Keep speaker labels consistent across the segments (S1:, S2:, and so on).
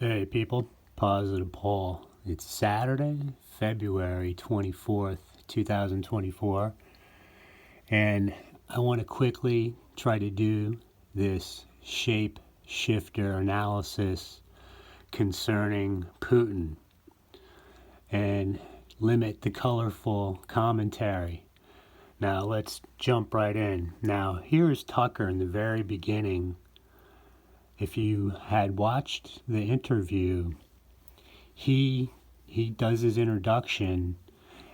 S1: Hey people, Positive Paul. It's Saturday, February 24th, 2024, and I want to quickly try to do this shape shifter analysis concerning Putin and limit the colorful commentary. Now let's jump right in. Now here's Tucker in the very beginning. If you had watched the interview, he does his introduction,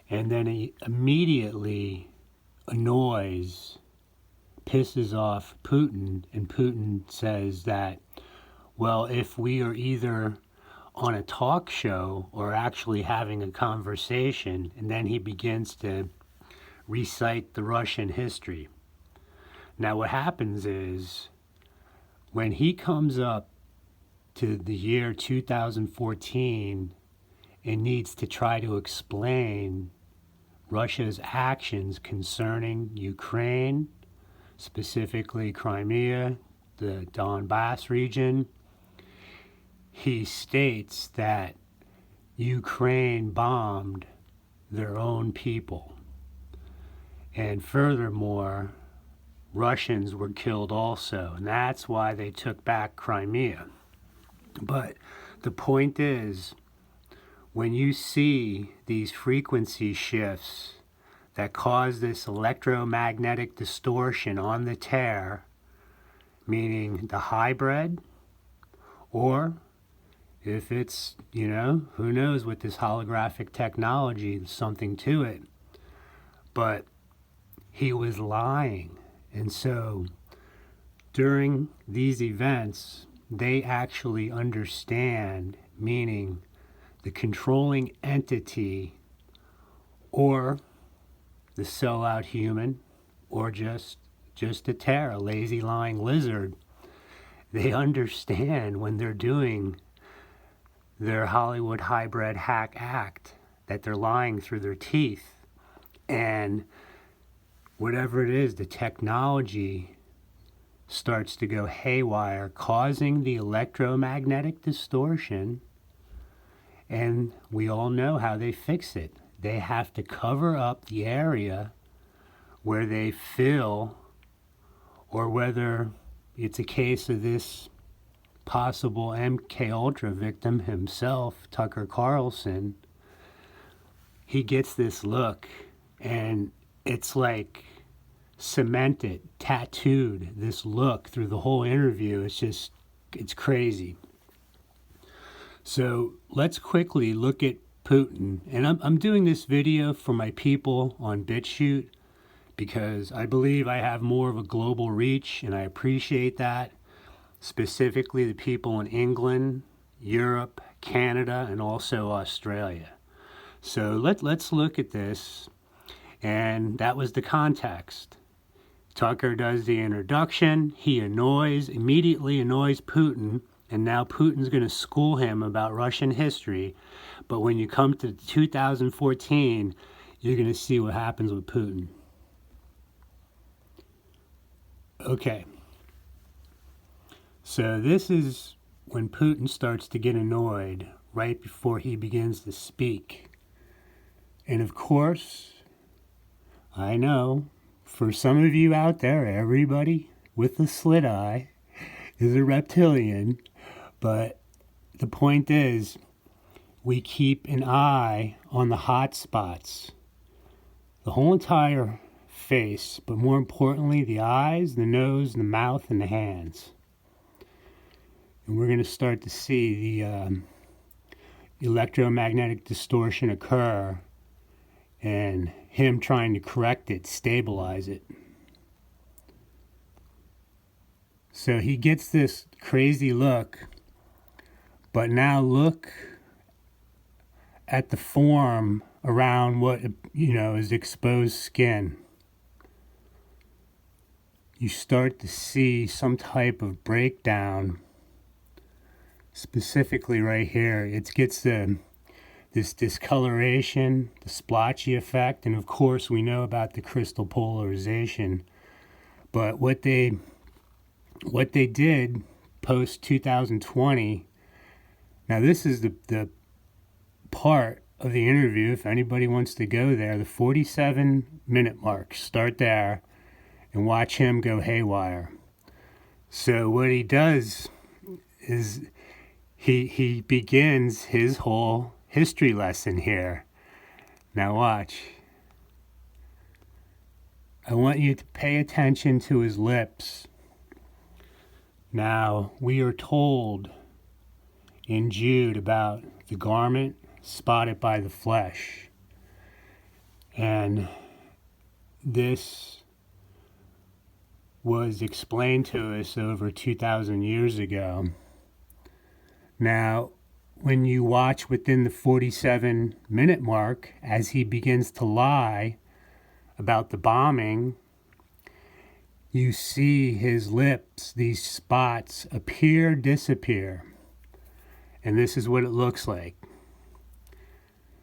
S1: and then he immediately annoys, pisses off Putin, and Putin says that, well, if we are either on a talk show or actually having a conversation, and then he begins to recite the Russian history. Now what happens is, when he comes up to the year 2014 and needs to try to explain Russia's actions concerning Ukraine, specifically Crimea, the Donbass region, he states that Ukraine bombed their own people. And furthermore, Russians were killed also, and that's why they took back Crimea. But the point is, when you see these frequency shifts that cause this electromagnetic distortion on the tear, meaning the hybrid, or if it's, who knows with this holographic technology, there's something to it. But he was lying. And so during these events, they actually understand, meaning the controlling entity or the sellout human or just a terror, a lazy lying lizard. They understand when they're doing their Hollywood hybrid hack act that they're lying through their teeth. And whatever it is, the technology starts to go haywire, causing the electromagnetic distortion. And we all know how they fix it. They have to cover up the area where they feel, or whether it's a case of this possible MK Ultra victim himself, Tucker Carlson. He gets this look, and it's like cemented, tattooed, this look through the whole interview. It's crazy. So let's quickly look at Putin. And I'm doing this video for my people on BitChute because I believe I have more of a global reach, and I appreciate that. Specifically the people in England, Europe, Canada, and also Australia. So let's look at this. And that was the context. Tucker does the introduction. He immediately annoys Putin. And now Putin's going to school him about Russian history. But when you come to 2014, you're going to see what happens with Putin. Okay. So this is when Putin starts to get annoyed right before he begins to speak. And of course, I know, for some of you out there, everybody with the slit eye is a reptilian, but the point is, we keep an eye on the hot spots. The whole entire face, but more importantly, the eyes, the nose, the mouth, and the hands. And we're going to start to see the electromagnetic distortion occur, and him trying to correct it, stabilize it. So he gets this crazy look, but now look at the form around what, is exposed skin. You start to see some type of breakdown, specifically right here. It gets this discoloration, the splotchy effect, and of course we know about the crystal polarization. But what they did post 2020 Now, this is the part of the interview, if anybody wants to go there, the 47-minute mark. Start there and watch him go haywire. So what he does is he begins his whole history lesson here. Now watch. I want you to pay attention to his lips. Now, we are told in Jude about the garment spotted by the flesh. And this was explained to us over 2,000 years ago. Now, when you watch within the 47-minute mark, as he begins to lie about the bombing, you see his lips, these spots, appear, disappear. And this is what it looks like.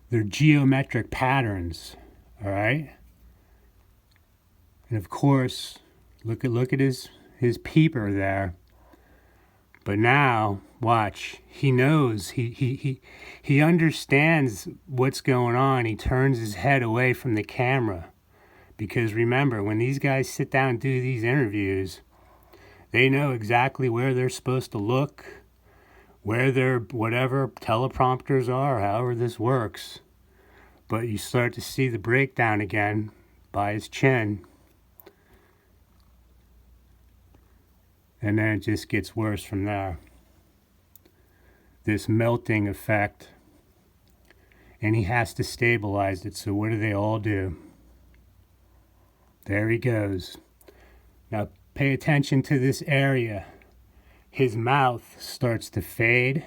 S1: They're geometric patterns, all right? And of course, look at his peeper there. But now, watch, he knows, he understands what's going on. He turns his head away from the camera. Because remember, when these guys sit down and do these interviews, they know exactly where they're supposed to look, where their whatever teleprompters are, however this works. But you start to see the breakdown again by his chin. And then it just gets worse from there. This melting effect. And he has to stabilize it, so what do they all do? There he goes. Now pay attention to this area. His mouth starts to fade,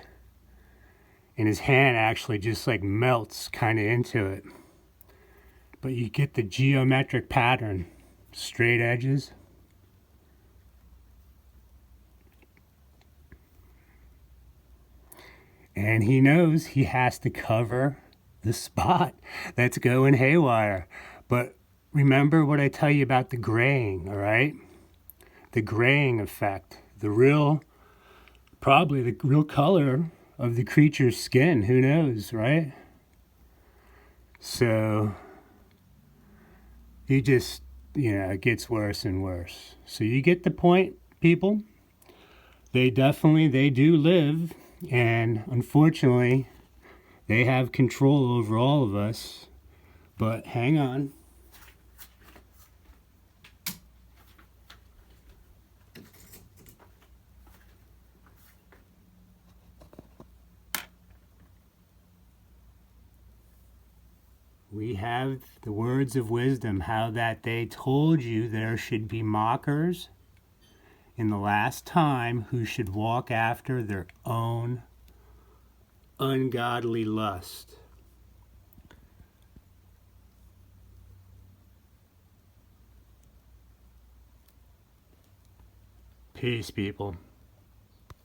S1: and his hand actually just like melts kind of into it. But you get the geometric pattern, straight edges. And he knows he has to cover the spot that's going haywire. But remember what I tell you about the graying, all right? The graying effect. Probably the real color of the creature's skin. Who knows, right? So, it gets worse and worse. So you get the point, people? They do live, and unfortunately, they have control over all of us. But hang on. We have the words of wisdom, how that they told you there should be mockers in the last time who should walk after their own ungodly lust. Peace, people.